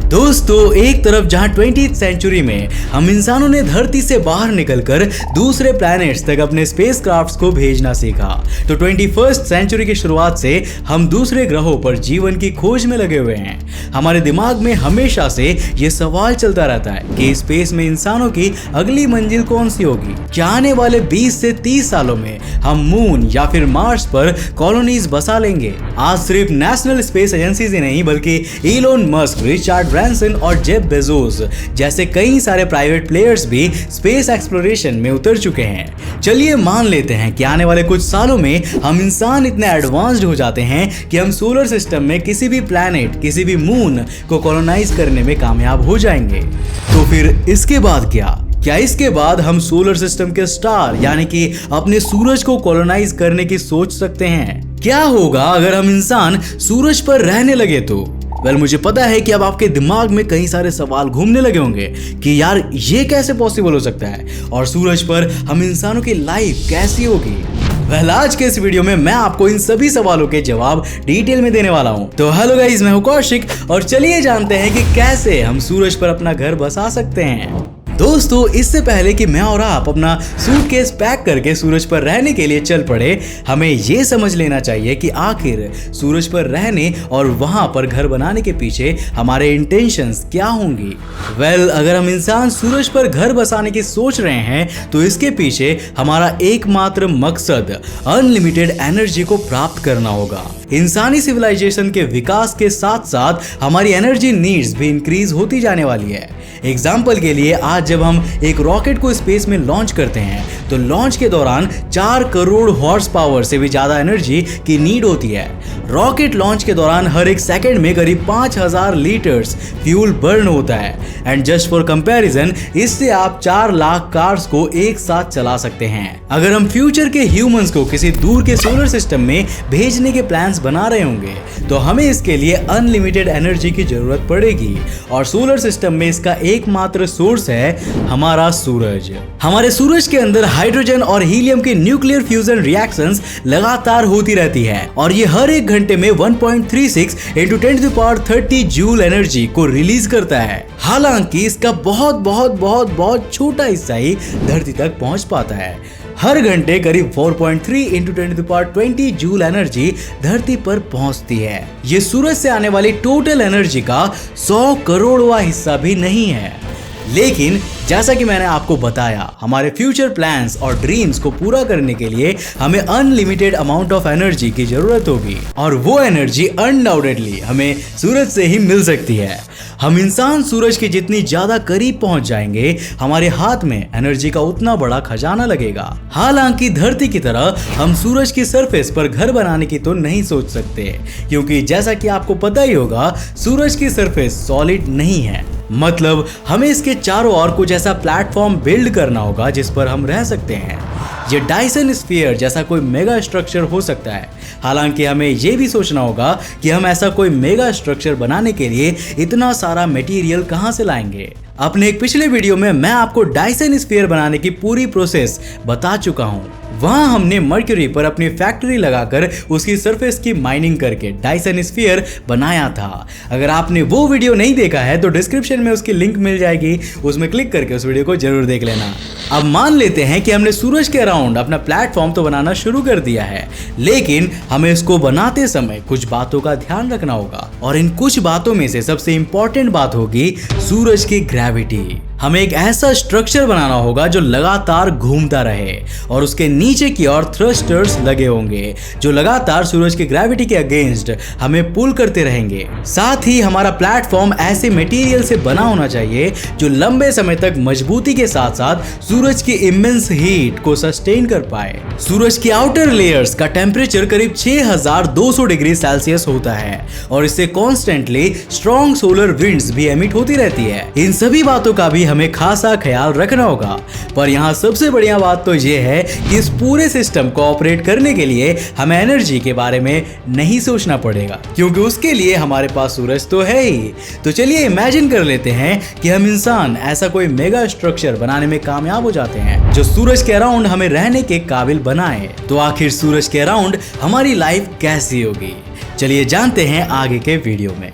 दोस्तों, एक तरफ जहां 20th सेंचुरी में हम इंसानों ने धरती से बाहर निकलकर दूसरे प्लैनेट्स तक अपने स्पेस क्राफ्ट्स को भेजना सीखा, तो 21st सेंचुरी की शुरुआत से हम दूसरे ग्रहों पर जीवन की खोज में लगे हुए हैं। हमारे दिमाग में हमेशा से ये सवाल चलता रहता है कि स्पेस में इंसानों की अगली मंजिल कौन सी होगी। क्या आने वाले 20 से 30 सालों में हम मून या फिर मार्स पर कॉलोनीज बसा लेंगे? आज सिर्फ नेशनल स्पेस एजेंसी ही नहीं बल्कि इलोन मस्क, रिचर्ड ब्रांसन और जेफ बेजोस जैसे कई सारे प्राइवेट प्लेयर्स भी स्पेस एक्सप्लोरेशन में उतर चुके हैं। चलिए मान लेते हैं कि आने वाले कुछ सालों में हम इंसान इतने एडवांस्ड हो जाते हैं कि हम सोलर सिस्टम में किसी भी प्लैनेट, किसी भी मून को कॉलोनाइज करने में कामयाब हो जाएंगे। तो फिर इसके बाद क्या इसके बाद हम सोलर सिस्टम के स्टार यानी कि अपने सूरज को कॉलोनाइज करने की सोच सकते हैं? क्या होगा अगर हम इंसान सूरज पर रहने लगे तो? मुझे पता है कि अब आपके दिमाग में कई सारे सवाल घूमने लगे होंगे कि यार ये कैसे पॉसिबल हो सकता है और सूरज पर हम इंसानों की लाइफ कैसी होगी। आज के इस वीडियो में मैं आपको इन सभी सवालों के जवाब डिटेल में देने वाला हूं। तो हेलो गाइस, मैं हूं कौशिक और चलिए जानते हैं कि कैसे हम सूरज पर अपना घर बसा सकते हैं। दोस्तों, इससे पहले कि मैं और आप अपना सूटकेस पैक करके सूरज पर रहने के लिए चल पड़े, हमें ये समझ लेना चाहिए कि आखिर सूरज पर रहने और वहां पर घर बनाने के पीछे हमारे इंटेंशंस क्या होंगी। अगर हम इंसान सूरज पर घर बसाने की सोच रहे हैं तो इसके पीछे हमारा एकमात्र मकसद अनलिमिटेड एनर्जी को प्राप्त करना होगा। इंसानी सिविलाइजेशन के विकास के साथ साथ हमारी एनर्जी नीड्स भी इंक्रीज होती जाने वाली है। एग्जाम्पल के लिए, आज जब हम एक रॉकेट को स्पेस में लॉन्च करते हैं तो लॉन्च के दौरान 4 करोड़ हॉर्स पावर से भी ज्यादा एनर्जी की नीड होती है। रॉकेट लॉन्च के दौरान हर एक सेकंड में करीब 5000 लीटर्स फ्यूल बर्न होता है। एंड जस्ट फॉर कंपैरिजन, इससे आप 4 लाख कार्स को एक साथ चला सकते हैं। अगर हम फ्यूचर के ह्यूमंस को किसी दूर के सोलर सिस्टम में भेजने के प्लान्स बना रहे होंगे तो हमें इसके लिए अनलिमिटेड एनर्जी की जरूरत पड़ेगी और सोलर सिस्टम में इसका एकमात्र सोर्स है हमारा सूरज। हमारे सूरज के अंदर हाइड्रोजन और हीलियम के न्यूक्लियर फ्यूजन रिएक्शंस लगातार होती रहती है और ये हर एक घंटे में 1.36 × 10⁻30 जूल एनर्जी को रिलीज करता है। हालांकि इसका बहुत छोटा हिस्सा ही धरती तक पहुंच पाता है। हर घंटे करीब 4.3 × 10⁻20 जूल एनर्जी धरती पर पहुंचती है। ये सूरज से आने वाली टोटल एनर्जी का 100 करोड़वां हिस्सा भी नहीं है। लेकिन जैसा कि मैंने आपको बताया, हमारे फ्यूचर प्लान्स और ड्रीम्स को पूरा करने के लिए हमें अनलिमिटेड अमाउंट ऑफ एनर्जी की जरूरत होगी और वो एनर्जी अनडाउटेडली हमें सूरज से ही मिल सकती है। हम इंसान सूरज के जितनी ज्यादा करीब पहुंच जाएंगे, हमारे हाथ में एनर्जी का उतना बड़ा खजाना लगेगा। हालांकि धरती की तरह हम सूरज की सरफेस पर घर बनाने की तो नहीं सोच सकते, क्योंकि जैसा कि आपको पता ही होगा, सूरज की सरफेस सॉलिड नहीं है। मतलब हमें इसके चारों ओर कुछ ऐसा प्लेटफॉर्म बिल्ड करना होगा जिस पर हम रह सकते हैं। ये डायसन स्फीयर जैसा कोई मेगा स्ट्रक्चर हो सकता है। हालांकि हमें ये भी सोचना होगा कि हम ऐसा कोई मेगा स्ट्रक्चर बनाने के लिए इतना सारा मटेरियल कहां से लाएंगे। अपने एक पिछले वीडियो में मैं आपको डायसन स्फीयर बनाने की पूरी प्रोसेस बता चुका हूं। वहां हमने मर्क्यूरी पर अपनी फैक्ट्री लगाकर उसकी सरफेस की माइनिंग करके डायसन स्फीयर बनाया था। अगर आपने वो वीडियो नहीं देखा है तो डिस्क्रिप्शन में उसकी लिंक मिल जाएगी, उसमें क्लिक करके उस वीडियो को जरूर देख लेना। अब मान लेते हैं कि हमने सूरज के अराउंड अपना प्लेटफॉर्म तो बनाना शुरू कर दिया है, लेकिन हमें इसको बनाते समय कुछ बातों का ध्यान रखना होगा और इन कुछ बातों में से सबसे इंपॉर्टेंट बात होगी सूरज की ग्रेविटी। हमें एक ऐसा स्ट्रक्चर बनाना होगा जो लगातार घूमता रहे और उसके नीचे की ओर थ्रस्टर्स लगे होंगे जो लगातार सूरज की ग्रेविटी के अगेंस्ट हमें पुल करते रहेंगे। साथ ही हमारा प्लेटफॉर्म ऐसे मटेरियल से बना होना चाहिए जो लंबे समय तक मजबूती के साथ साथ सूरज की इमेंस हीट को सस्टेन कर पाए। सूरज की आउटर लेयर्स का टेम्परेचर करीब 6200 डिग्री सेल्सियस होता है और इससे कॉन्स्टेंटली स्ट्रॉन्ग सोलर विंड्स भी एमिट होती रहती है। इन सभी बातों का भी हमें खासा ख्याल रखना होगा। पर यहाँ सबसे बढ़िया बात तो ये है कि इस पूरे सिस्टम को ऑपरेट करने के लिए हमें एनर्जी के बारे में नहीं सोचना पड़ेगा, क्योंकि उसके लिए हमारे पास सूरज तो है ही। तो चलिए इमेजिन कर लेते हैं कि हम इंसान ऐसा कोई मेगा स्ट्रक्चर बनाने में कामयाब हो जाते हैं जो सूरज के अराउंड हमें रहने के काबिल बनाए। तो आखिर सूरज के अराउंड हमारी लाइफ कैसी होगी, चलिए जानते हैं आगे के वीडियो में।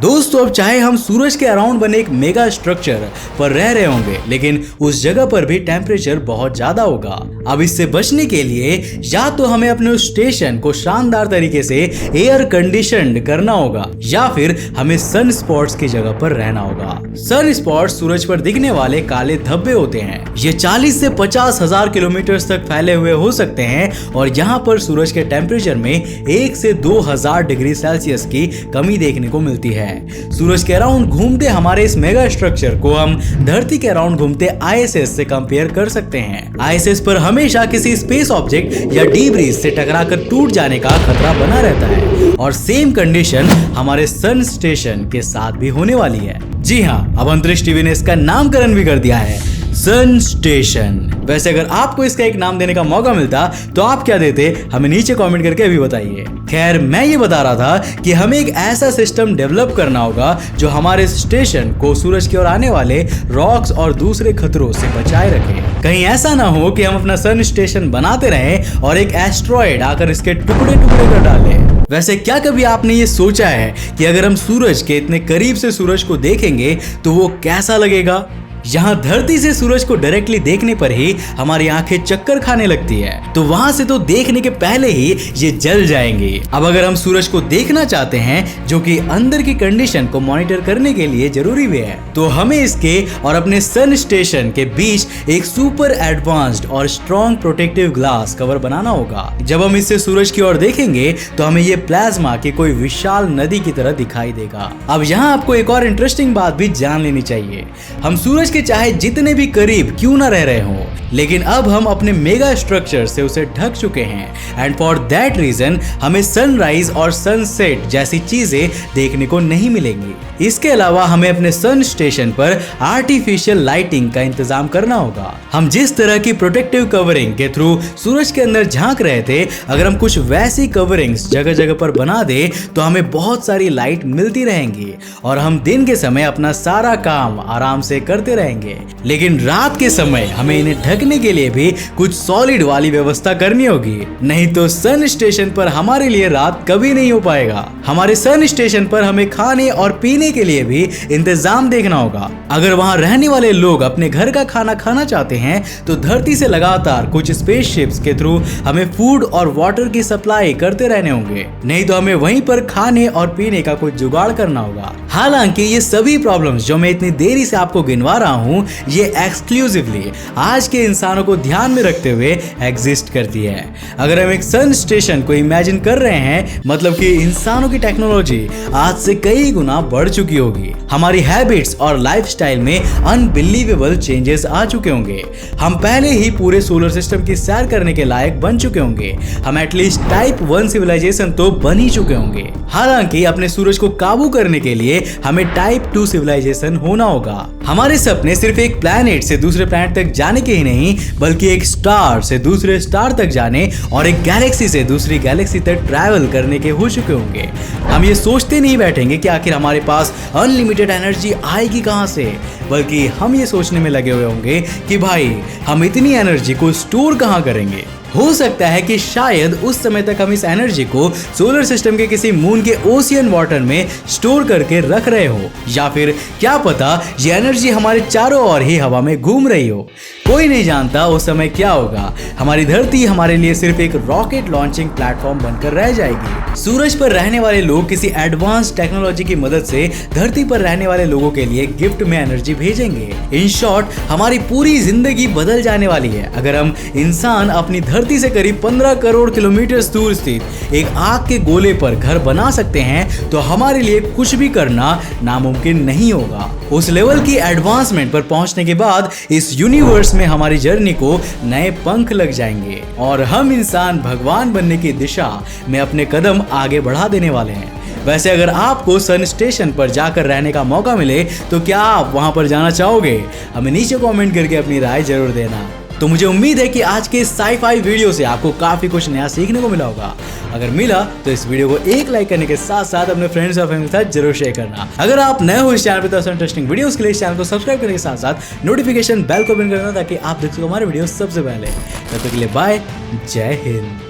दोस्तों अब चाहे हम सूरज के अराउंड बने एक मेगा स्ट्रक्चर पर रह रहे होंगे, लेकिन उस जगह पर भी टेम्परेचर बहुत ज्यादा होगा। अब इससे बचने के लिए या तो हमें अपने उस स्टेशन को शानदार तरीके से एयर कंडीशनड करना होगा या फिर हमें सन स्पॉट्स की जगह पर रहना होगा। सन स्पॉट्स सूरज पर दिखने वाले काले धब्बे होते हैं। ये 40 से 50 हजार किलोमीटर तक फैले हुए हो सकते हैं और यहाँ पर सूरज के टेम्परेचर में 1 से 2000 डिग्री सेल्सियस की कमी देखने को मिलती है। सूरज के अराउंड घूमते हमारे इस मेगा स्ट्रक्चर को हम धरती के अराउंड घूमते आईएसएस से कंपेयर कर सकते हैं। आईएसएस पर हमेशा किसी स्पेस ऑब्जेक्ट या डीब्रीज से टकराकर टूट जाने का खतरा बना रहता है और सेम कंडीशन हमारे सन स्टेशन के साथ भी होने वाली है। जी हाँ, अब अंतरिक्ष टीवी ने इसका नामकरण भी कर दिया है, सन स्टेशन। वैसे अगर आपको इसका एक नाम देने का मौका मिलता तो आप क्या देते, हमें नीचे कमेंट करके अभी बताइए। खैर, मैं ये बता रहा था कि हमें एक ऐसा सिस्टम डेवलप करना होगा जो हमारे स्टेशन को सूरज की ओर आने वाले रॉक्स और दूसरे खतरों से बचाए रखे। कहीं ऐसा ना हो कि हम अपना सन स्टेशन बनाते रहें और एक एस्ट्रॉयड आकर इसके टुकड़े टुकड़े कर डाले। वैसे क्या कभी आपने ये सोचा है कि अगर हम सूरज के इतने करीब से सूरज को देखेंगे तो वो कैसा लगेगा? यहाँ धरती से सूरज को डायरेक्टली देखने पर ही हमारी आंखें चक्कर खाने लगती है, तो वहां से तो देखने के पहले ही ये जल जाएंगी। अब अगर हम सूरज को देखना चाहते हैं, जो कि अंदर की कंडीशन को मॉनिटर करने के लिए जरूरी भी है, तो हमें इसके और अपने सन स्टेशन के बीच एक सुपर एडवांस्ड और स्ट्रॉन्ग प्रोटेक्टिव ग्लास कवर बनाना होगा। जब हम इससे सूरज की ओर देखेंगे तो हमें ये प्लाज्मा की कोई विशाल नदी की तरह दिखाई देगा। अब यहाँ आपको एक और इंटरेस्टिंग बात भी जान लेनी चाहिए। हम सूरज के चाहे जितने भी करीब क्यों ना रह रहे हों, लेकिन अब हम अपने मेगा स्ट्रक्चर से उसे ढक चुके हैं एंड फॉर दैट रीजन हमें सनराइज और सनसेट जैसी चीजें देखने को नहीं मिलेंगी। इसके अलावा हमें अपने सन स्टेशन पर आर्टिफिशियल लाइटिंग का इंतजाम करना होगा। हम जिस तरह की प्रोटेक्टिव कवरिंग के थ्रू सूरज के अंदर झांक रहे थे, अगर हम कुछ वैसी कवरिंग्स जगह जगह पर बना दे तो हमें बहुत सारी लाइट मिलती रहेंगी और हम दिन के समय अपना सारा काम आराम से करते रहेंगे। लेकिन रात के समय हमें इन्हें ढकने के लिए भी कुछ सॉलिड वाली व्यवस्था करनी होगी, नहीं तो सन स्टेशन पर हमारे लिए रात कभी नहीं हो पाएगा। हमारे सन स्टेशन पर हमें खाने और पीने के लिए भी इंतजाम देखना होगा। अगर वहां रहने वाले लोग अपने घर का खाना खाना चाहते हैं तो धरती से लगातार कुछ स्पेसशिप्स के थ्रू हमें फूड और वाटर की सप्लाई करते रहने होंगे, नहीं तो हमें वहीं पर खाने और पीने का कुछ जुगाड़ करना होगा। हालांकि ये सभी प्रॉब्लम्स जो मैं इतनी देरी से आपको गिनवा रहा हूँ, ये एक्सक्लूसिवली आज के इंसानों को ध्यान में रखते हुए एग्जिस्ट करती है। अगर हम एक सन स्टेशन को इमेजिन कर रहे हैं, मतलब कि इंसानों की टेक्नोलॉजी आज से कई गुना बढ़ चुकी होगी। हमारी हैबिट्स और लाइफस्टाइल में अनबिलीवेबल चेंजेस आ चुके होंगे। हम पहले ही पूरे सोलर सिस्टम की सैर करने के लायक बन चुके होंगे। हम एटलीस्ट टाइप 1 सिविलाइजेशन तो बन ही चुके होंगे। हालांकि अपने सूरज को काबू करने के लिए हमें टाइप 2 सिविलाइजेशन होना होगा। हमारे सपने सिर्फ एक प्लैनेट से दूसरे प्लैनेट तक जाने के ही नहीं, बल्कि एक स्टार से दूसरे स्टार तक जाने और एक गैलेक्सी से दूसरी गैलेक्सी तक ट्रैवल करने के हो चुके होंगे। हम ये सोचते नहीं बैठेंगे कि आखिर हमारे पास अनलिमिटेड एनर्जी आएगी कहां से, बल्कि हम ये सोचने में लगे हुए होंगे कि भाई हम इतनी एनर्जी को स्टोर कहां करेंगे। हो सकता है कि शायद उस समय तक हम इस एनर्जी को सोलर सिस्टम के किसी मून के ओशियन वाटर में स्टोर करके रख रहे हो, या फिर क्या पता ये एनर्जी हमारे चारों ओर ही हवा में घूम रही हो। कोई नहीं जानता उस समय क्या होगा। हमारी धरती हमारे लिए सिर्फ एक रॉकेट लॉन्चिंग प्लेटफॉर्म बनकर रह जाएगी। सूरज पर रहने वाले लोग किसी एडवांस टेक्नोलॉजी की मदद से धरती पर रहने वाले लोगों के लिए गिफ्ट में एनर्जी भेजेंगे। इन शॉर्ट, हमारी पूरी जिंदगी बदल जाने वाली है अगर हम इंसान अपनी धरती से करीब 15 करोड़ किलोमीटर दूर स्थित एक आग के गोले पर घर बना सकते हैं, तो हमारे लिए कुछ भी करना नामुमकिन नहीं होगा। उस लेवल की एडवांसमेंट पर पहुंचने के बाद इस यूनिवर्स में हमारी जर्नी को नए पंख लग जाएंगे और हम इंसान भगवान बनने की दिशा में अपने कदम आगे बढ़ा देने वाले हैं। वैसे अगर आपको सन स्टेशन पर जाकर रहने का मौका मिले तो क्या आप वहां पर जाना चाहोगे? हमें नीचे कमेंट करके अपनी राय जरूर देना। तो मुझे उम्मीद है कि आज के साई-फाई वीडियो से आपको काफी कुछ नया सीखने को मिला होगा। अगर मिला तो इस वीडियो को एक लाइक करने के साथ साथ अपने फ्रेंड्स और फैमिली के साथ जरूर शेयर करना। अगर आप नए हो इस चैनल पर तो इंटरेस्टिंग वीडियोस के लिए इस चैनल को सब्सक्राइब करने के साथ साथ नोटिफिकेशन बेल को ऑन करना ताकि आप देख सको हमारे वीडियो सबसे पहले। तब तक के लिए बाय, जय हिंद।